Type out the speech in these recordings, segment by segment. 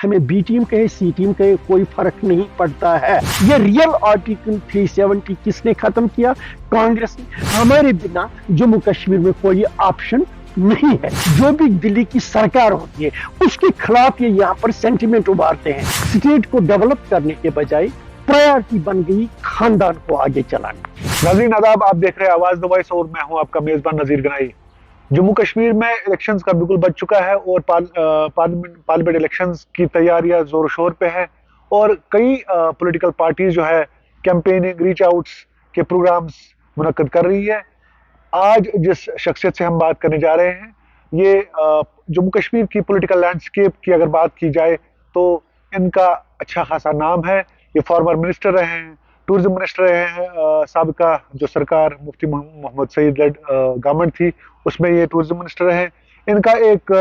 ہمیں be team کہے سی team کہے کوئی فرق نہیں پڑتا ہے. یہ ریئل آرٹیکل 370 کس نے ختم کیا؟ کانگریس نے. ہمارے بنا جموں کشمیر میں کوئی آپشن نہیں ہے. جو بھی دلی کی سرکار ہوتی ہے اس کے خلاف یہ یہاں پر سینٹیمنٹ ابھارتے ہیں. اسٹیٹ کو ڈیولپ کرنے کے بجائے پرائرٹی بن گئی خاندان کو آگے چلانا. ناظرین آداب، آپ دیکھ رہے ہیں آواز دا وائس اور میں ہوں آپ کا میزبان نذیر گنائی. جموں کشمیر میں الیکشنز کا بالکل بچ چکا ہے اور پارلیمنٹ الیکشنز کی تیاریاں زور و شور پہ ہے اور کئی پولیٹیکل پارٹیز جو ہے کیمپیننگ ریچ آؤٹس کے پروگرامز منعقد کر رہی ہے. آج جس شخصیت سے ہم بات کرنے جا رہے ہیں یہ جموں کشمیر کی پولیٹیکل لینڈسکیپ کی اگر بات کی جائے تو ان کا اچھا خاصا نام ہے. یہ فارمر منسٹر رہے ہیں، ٹورزم منسٹر رہے ہیں. سابقہ جو سرکار مفتی محمد سعید لیڈ گورنمنٹ تھی اس میں یہ ٹورزم منسٹر رہے ہیں. ان کا ایک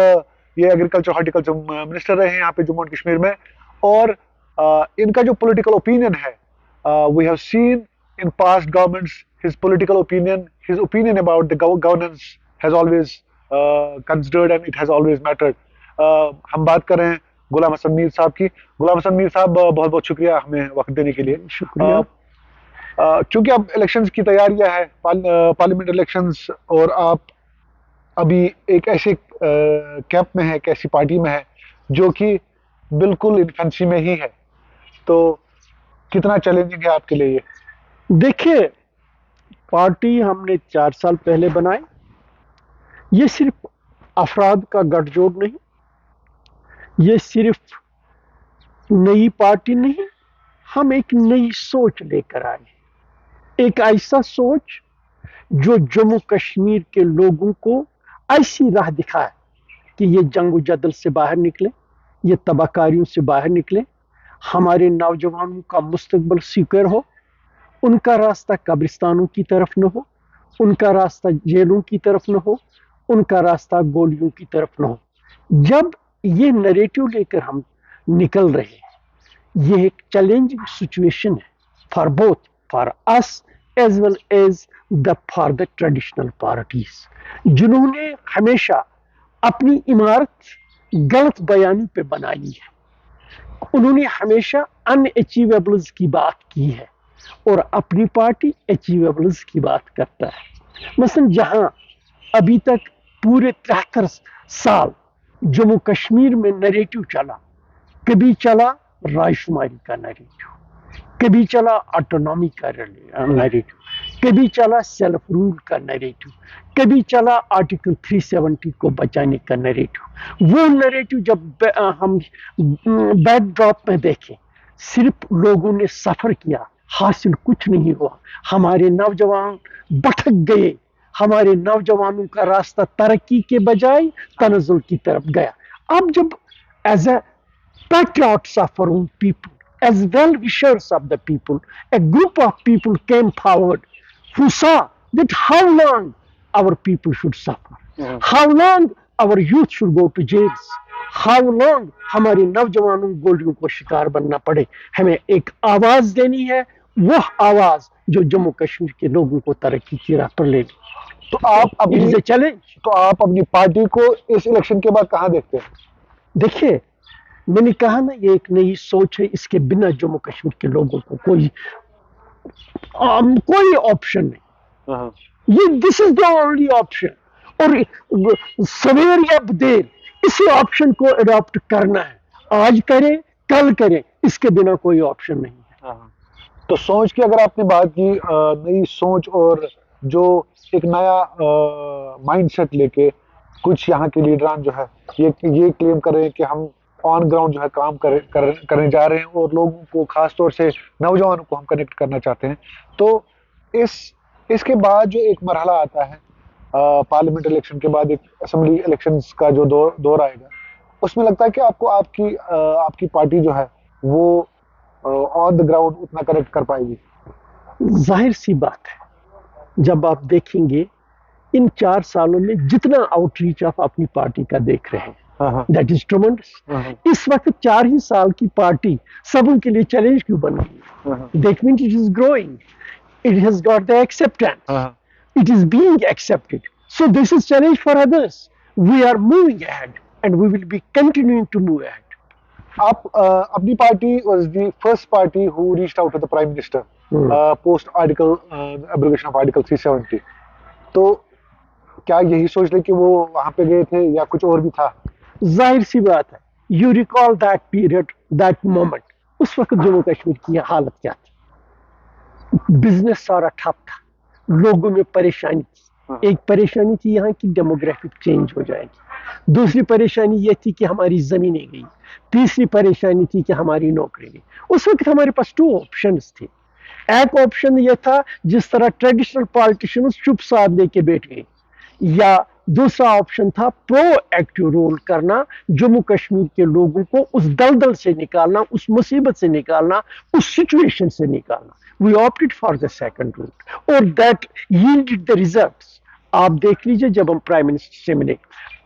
یہ ایگریکلچر ہارٹیکلچر منسٹر رہے ہیں یہاں پہ جموں کشمیر میں. اور ان کا جو پولیٹیکل اوپینین ہے we have seen in past governments his political opinion, his opinion about the governance has always considered and it has always mattered. ہم بات کر رہے ہیں غلام حسن میر صاحب کی. غلام حسن میر صاحب بہت بہت شکریہ ہمیں وقت دینے کے لیے. شکریہ. چونکہ اب الیکشنز کی تیاریاں ہے پارلیمنٹ الیکشنز اور آپ ابھی ایک ایسے کیمپ میں ہے، ایک ایسی پارٹی میں ہے جو کہ بالکل انفینسی میں ہی ہے، تو کتنا چیلنجنگ ہے آپ کے لیے یہ؟ دیکھیے، پارٹی ہم نے 4 سال پہلے بنائی. یہ صرف افراد کا گٹھ جوڑ نہیں، یہ صرف نئی پارٹی نہیں، ہم ایک نئی سوچ لے کر آئے. ایک ایسا سوچ جو جموں کشمیر کے لوگوں کو ایسی راہ دکھائے کہ یہ جنگ و جدل سے باہر نکلے، یہ تباہ کاریوں سے باہر نکلے، ہمارے نوجوانوں کا مستقبل سیکور ہو، ان کا راستہ قبرستانوں کی طرف نہ ہو، ان کا راستہ جیلوں کی طرف نہ ہو، ان کا راستہ گولیوں کی طرف نہ ہو. جب یہ نریٹو لے کر ہم نکل رہے ہیں، یہ ایک چیلنجنگ سچویشن ہے for both, for us as well as for the traditional parties جنہوں نے ہمیشہ اپنی عمارت غلط بیانی پہ بنائی ہے. انہوں نے ہمیشہ ان اچیویبلز کی بات کی ہے اور اپنی پارٹی اچیویبلز کی بات کرتا ہے. مثلا جہاں ابھی تک پورے 73 سال جموں کشمیر میں نریٹو چلا، کبھی چلا رائے شماری کا نریٹو، کبھی چلا آٹونومی کا نریٹو، کبھی چلا سیلف رول کا نریٹو، کبھی چلا آرٹیکل 370 کو بچانے کا نریٹو. وہ نریٹو جب ہم بیک ڈراپ میں دیکھیں، صرف لوگوں نے سفر کیا، حاصل کچھ نہیں ہوا. ہمارے نوجوان بھٹک گئے، ہمارے نوجوانوں کا راستہ ترقی کے بجائے تنزل کی طرف گیا. اب جب as a patriots of our own people, as well-wishers of the people, a group of people came forward who saw that how long our people should suffer, how long our youth should go to jails, how long ہمارے نوجوانوں گولیوں کو شکار بننا پڑے. ہمیں ایک آواز دینی ہے، وہ آواز جو جموں کشمیر کے لوگوں کو ترقی کی راہ پر لے گی. تو آپ اپنی چیلنج، تو آپ اپنی پارٹی کو اس الیکشن کے بعد کہاں دیکھتے ہیں؟ دیکھیے میں نے کہا نا، یہ ایک نئی سوچ ہے. اس کے بنا جموں کشمیر کے لوگوں کو کوئی آپشن نہیں. یہ دس از دا اونلی آپشن، اور سویر یا دیر اسی آپشن کو اڈاپٹ کرنا ہے. آج کریں کل کریں، اس کے بنا کوئی آپشن نہیں ہے. تو سوچ کی اگر آپ نے بات کی، نئی سوچ اور جو ایک نیا مائنڈ سیٹ لے کے کچھ یہاں کے لیڈران جو ہے یہ کلیم کر رہے ہیں کہ ہم آن گراؤنڈ جو ہے کام کرنے جا رہے ہیں اور لوگوں کو خاص طور سے نوجوانوں کو ہم کنیکٹ کرنا چاہتے ہیں. تو اس کے بعد جو ایک مرحلہ آتا ہے پارلیمنٹ الیکشن کے بعد، ایک اسمبلی الیکشنز کا جو دور آئے گا، اس میں لگتا ہے کہ آپ کو آپ کی پارٹی جو ہے وہ آن دا گراؤنڈ اتنا کنیکٹ کر پائے گی؟ ظاہر سی بات ہے، جب آپ دیکھیں گے ان 4 سالوں میں جتنا آؤٹ ریچ آپ اپنی پارٹی کا دیکھ رہے ہیں، دیٹ از ٹرمنڈس. اس وقت 4 ہی سال کی پارٹی سبوں کے لیے چیلنج کیوں بن گئی؟ That means it is growing, it has got the acceptance, it is being accepted. So this is challenge for others. We are moving ahead and we will be continuing to move ahead. آپ Apni Party was the first party who reached out to the prime minister post article abrogation of article 370. تو کیا یہی سوچ لیں کہ وہ وہاں پہ گئے تھے یا کچھ اور بھی تھا؟ ظاہر سی بات ہے، you recall that period, that moment, اس وقت جموں کشمیر کی حالت کیا تھی؟ بزنس سارا ٹھپ تھا، لوگوں میں پریشانی تھی. ایک پریشانی تھی یہاں کی ڈیموگرافک چینج ہو جائے گی، دوسری پریشانی یہ تھی کہ ہماری زمینیں گئی، تیسری پریشانی تھی کہ ہماری نوکری گئی. اس وقت ہمارے پاس 2 آپشنز تھے. ایک آپشن یہ تھا جس طرح ٹریڈیشنل پالیٹیشنز چپ ساتھ لے کے بیٹھ گئے، یا دوسرا آپشن تھا پرو ایکٹیو رول کرنا، جموں کشمیر کے لوگوں کو اس دلدل سے نکالنا، اس مصیبت سے نکالنا، اس سچویشن سے نکالنا. We opted for the second route اور دیٹ ییلڈڈ دا ریزلٹس. آپ دیکھ لیجئے جب ہم پرائم منسٹر سے ملے،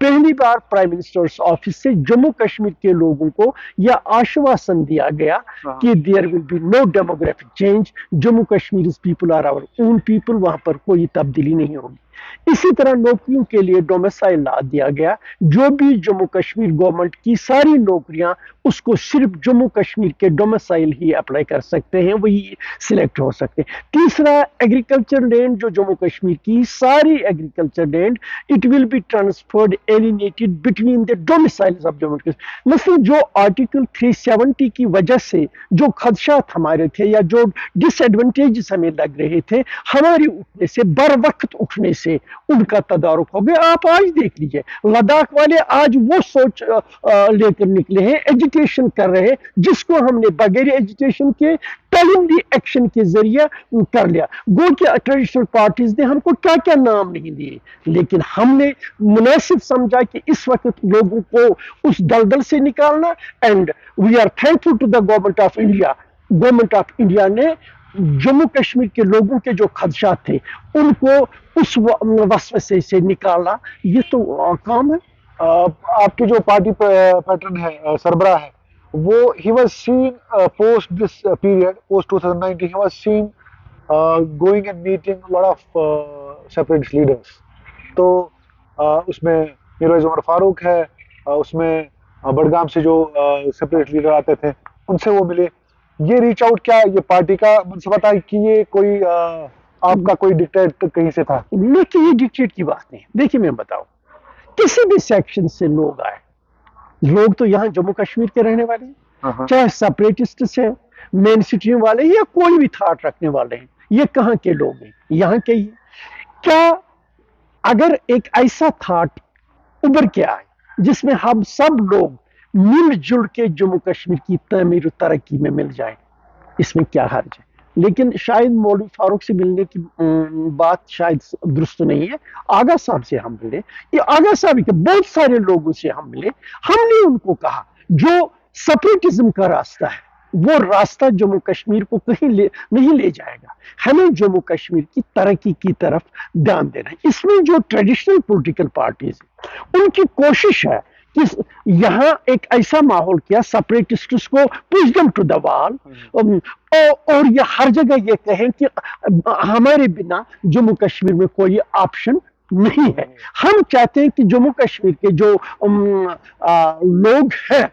پہلی بار پرائم منسٹرز آفس سے جموں کشمیر کے لوگوں کو یہ آشواسن دیا گیا کہ there will be no demographic change, Jammu Kashmir people are our own people, وہاں پر کوئی تبدیلی نہیں ہوگی. اسی طرح نوکریوں کے لیے ڈومیسائل لا دیا گیا، جو بھی جموں کشمیر گورنمنٹ کی ساری نوکریاں اس کو صرف جموں کشمیر کے ڈومیسائل ہی اپلائی کر سکتے ہیں، وہی سلیکٹ ہو سکتے ہیں. تیسرا، ایگریکلچر لینڈ جو جموں کشمیر کی ساری agriculture land it will be transferred alienated between the domiciles of Jammu Kashmir. مثلا جو آرٹیکل 370 کی وجہ سے جو خدشات ہمارے تھے یا جو ڈس ایڈوانٹیجز ہمیں لگ رہے تھے، ہماری اٹھنے سے، بر وقت اٹھنے سے ان کا تدارک ہو گیا. آپ آج دیکھ لیجئے لداخ والے آج وہ سوچ لے کر نکلے ہیں، ایجوکیشن کر رہے ہیں، جس کو ہم نے بغیر ایجوکیشن کے ٹائملی ایکشن کے ذریعے کر لیا. گو کہ ٹریڈیشنل پارٹیز نے ہم کو کیا کیا نام نہیں دیے، لیکن ہم نے مناسب سمجھا کہ اس وقت لوگوں کو اس دلدل سے نکالنا. And we are thankful to the government of India. Government of India نے جموں کشمیر کے لوگوں کے جو خدشات تھے ان کو اس وسوسے سے نکالا. یہ تو کام ہے. آپ کی جو پارٹی پیٹرن ہے، سربراہ ہے، وہ ہی was seen post this period, post 2019 ہی was seen going and meeting lot of separatist leaders. تو اس میں میرویز عمر فاروق ہے، اس میں بڑگام سے جو سیپریٹ لیڈر آتے تھے ان سے وہ ملے. یہ ریچ آؤٹ کیا یہ پارٹی کا منصوبہ تھا کہ یہ کوئی آپ کا کوئی ڈکٹیٹ کہیں سے تھا؟ لیکن یہ ڈکٹیٹ کی بات نہیں. دیکھیے میں بتاؤں، کسی بھی سیکشن سے لوگ آئے، لوگ تو یہاں جموں کشمیر کے رہنے والے ہیں، چاہے سپریٹسٹ ہیں، مین سٹریم والے یا کوئی بھی تھاٹ رکھنے والے ہیں. یہ کہاں کے لوگ ہیں؟ یہاں کے ہی. کیا اگر ایک ایسا تھاٹ ابھر کے آئے جس میں ہم سب لوگ مل جل کے جموں کشمیر کی تعمیر و ترقی میں مل جائیں، اس میں کیا حرج ہے؟ لیکن شاید مولوی فاروق سے ملنے کی بات شاید درست نہیں ہے. آغا صاحب سے ہم ملے، یہ آغا صاحب کے بہت سارے لوگوں سے ہم ملے. ہم نے ان کو کہا جو سپریٹزم کا راستہ ہے وہ راستہ جموں کشمیر کو کہیں نہیں لے جائے گا. ہمیں جموں کشمیر کی ترقی کی طرف دھیان دینا ہے. اس میں جو ٹریڈیشنل پولیٹیکل پارٹیز ہیں ان کی کوشش ہے کہ یہاں ایک ایسا ماحول کیا سپریٹسٹس کو push them to the wall، اور یہ ہر جگہ یہ کہیں کہ ہمارے بنا جموں کشمیر میں کوئی آپشن نہیں ہے. ہم چاہتے ہیں کہ جموں کشمیر کے جو لوگ ہیں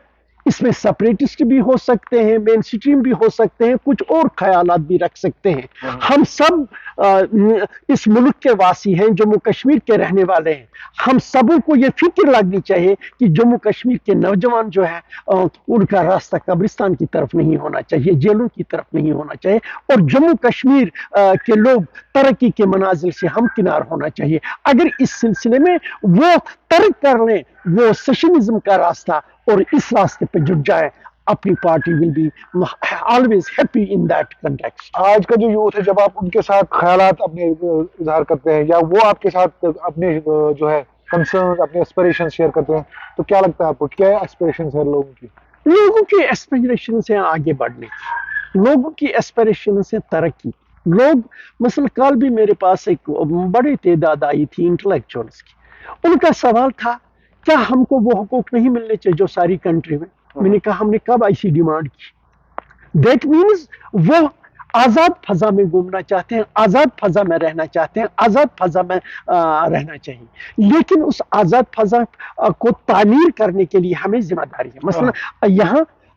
اس میں سپریٹسٹ بھی ہو سکتے ہیں، مین سٹریم بھی ہو سکتے ہیں، کچھ اور خیالات بھی رکھ سکتے ہیں. ہم سب اس ملک کے واسی ہیں، جموں کشمیر کے رہنے والے ہیں. ہم سبوں کو یہ فکر لگنی چاہیے کہ جموں کشمیر کے نوجوان جو ہے ان کا راستہ قبرستان کی طرف نہیں ہونا چاہیے، جیلوں کی طرف نہیں ہونا چاہیے، اور جموں کشمیر کے لوگ ترقی کے منازل سے ہمکنار ہونا چاہیے. اگر اس سلسلے میں وہ ترک کر لیں وہ سیشنزم کا راستہ اور اس راستے پہ جڑ جائے، Apni Party will be always happy in that context. آج کا جو یوتھ ہے، جب آپ ان کے ساتھ خیالات اپنے اظہار کرتے ہیں یا وہ آپ کے ساتھ اپنے جو ہے کنسرن، اپنے ایسپریشن شیئر کرتے ہیں، تو کیا لگتا ہے آپ کو کیا ایسپریشن ہے لوگوں کی؟ لوگوں کی ایسپریشن سے آگے بڑھنے کی، لوگوں کی ایسپریشن سے ترقی. لوگ مثلا کل بھی میرے پاس ایک بڑی تعداد آئی تھی انٹلیکچوئلس کی. ان کا سوال تھا کیا ہم کو وہ حقوق نہیں ملنے چاہیے جو ساری کنٹری میں؟ میں نے کہا ہم نے کب ایسی ڈیمانڈ کی؟ دیٹ مینز وہ آزاد فضا میں گھومنا چاہتے ہیں، آزاد فضا میں رہنا چاہتے ہیں، آزاد فضا میں رہنا چاہیے. لیکن اس آزاد فضا کو تعمیر کرنے کے لیے ہمیں ذمہ داری ہے. مثلا یہاں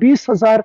20,000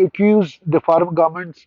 accuse the foreign governments,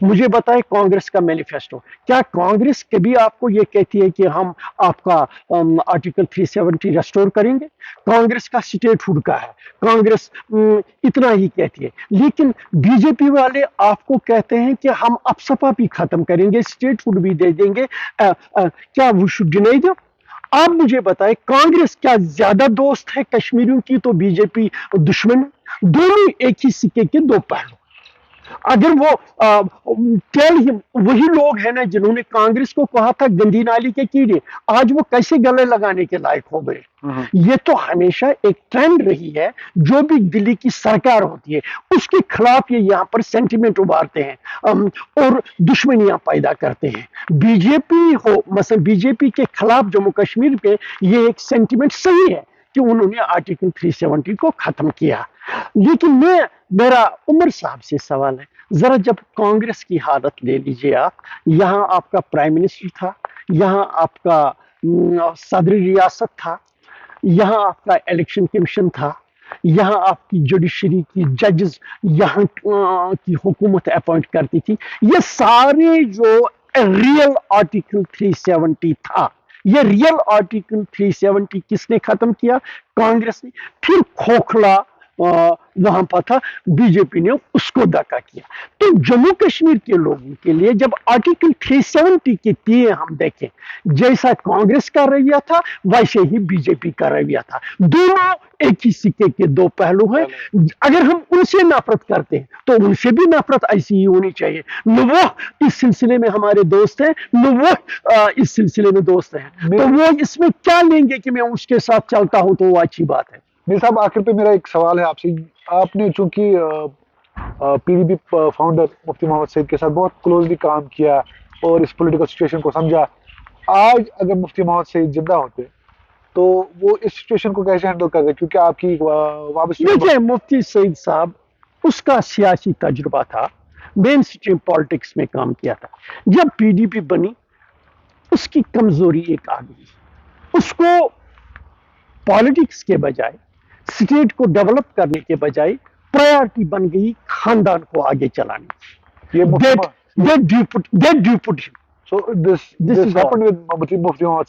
مجھے بتائیں کانگریس کا مینیفیسٹو، کیا کانگریس کبھی آپ کو یہ کہتی ہے کہ ہم آپ کا آرٹیکل 370 ریسٹور کریں گے؟ کانگریس کا اسٹیٹ ہوڈ کا ہے، کانگریس اتنا ہی کہتی ہے، لیکن بی جے پی والے آپ کو کہتے ہیں کہ ہم افسپا بھی ختم کریں گے، اسٹیٹ ہوڈ بھی دے دیں گے، کیا وہ شوڈ ڈینائی دم؟ آپ مجھے بتائیں کانگریس کیا زیادہ دوست ہے کشمیریوں کی تو بی جے پی دشمن ہے؟ دونوں ایک ہی سکے کے دو پہلو۔ اگر وہ وہی لوگ ہیں نا جنہوں نے کانگریس کو کہا تھا گندی نالی کے کیڑے، آج وہ کیسے گلے لگانے کے لائق ہو گئے؟ یہ تو ہمیشہ ایک ٹرینڈ رہی ہے، جو بھی دلی کی سرکار ہوتی ہے اس کے خلاف یہ یہاں پر سینٹیمنٹ ابھارتے ہیں اور دشمنیاں پیدا کرتے ہیں۔ بی جے پی ہو مثلا بی جے پی کے خلاف جموں کشمیر پہ یہ ایک سینٹیمنٹ صحیح ہے کہ انہوں نے آرٹیکل 370 کو ختم کیا، لیکن میرا عمر صاحب سے سوال ہے، ذرا جب کانگریس کی حالت لے لیجئے آپ، یہاں آپ کا پرائم منسٹر تھا، یہاں آپ کا صدر ریاست تھا، یہاں آپ کا الیکشن کمیشن تھا، یہاں آپ کی جوڈیشری کی ججز یہاں کی حکومت اپوائنٹ کرتی تھی، یہ سارے جو ریئل آرٹیکل 370 تھا، یہ ریئل آرٹیکل 370 کس نے ختم کیا؟ کانگریس نے۔ پھر کھوکھلا وہاں پر تھا، بی جے پی نے اس کو دکا کیا۔ تو جموں کشمیر کے لوگوں کے لیے جب آرٹیکل 370 کے تئیں ہم دیکھیں، جیسا کانگریس کا رویہ تھا ویسے ہی بی جے پی کا رویہ تھا، دونوں ایک ہی سکے کے دو پہلو ہیں۔ اگر ہم ان سے نفرت کرتے ہیں تو ان سے بھی نفرت ایسی ہی ہونی چاہیے، نہ وہ اس سلسلے میں ہمارے دوست ہیں نہ وہ اس سلسلے میں دوست ہیں، تو وہ اس میں کیا لیں گے کہ میں اس کے ساتھ چلتا ہوں تو وہ اچھی بات ہے۔ میر صاحب آخر پہ میرا ایک سوال ہے آپ سے، آپ نے چونکہ پی ڈی پی فاؤنڈر مفتی محمد سعید کے ساتھ بہت کلوزلی کام کیا اور اس پولیٹیکل سچویشن کو سمجھا، آج اگر مفتی محمد سعید زندہ ہوتے تو وہ اس سچویشن کو کیسے ہینڈل کرتے؟ کیونکہ آپ کی دیکھیں مفتی سعید صاحب اس کا سیاسی تجربہ تھا، مین اسٹریم پالیٹکس میں کام کیا تھا، جب پی ڈی پی بنی اس کی کمزوری ایک آ گئی، اس کو پالیٹکس کے بجائے اسٹیٹ کو ڈیولپ کرنے کے بجائے پرائرٹی بن گئی خاندان کو آگے چلانے کی۔ یہ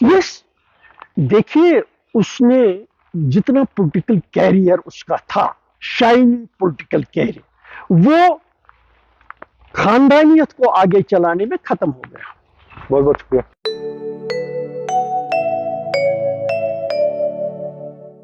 یس، دیکھیے اس نے جتنا پولیٹیکل کیریئر اس کا تھا، شائننگ پولیٹیکل کیریئر، وہ خاندانیت کو آگے چلانے میں ختم ہو گیا۔ بہت بہت شکریہ۔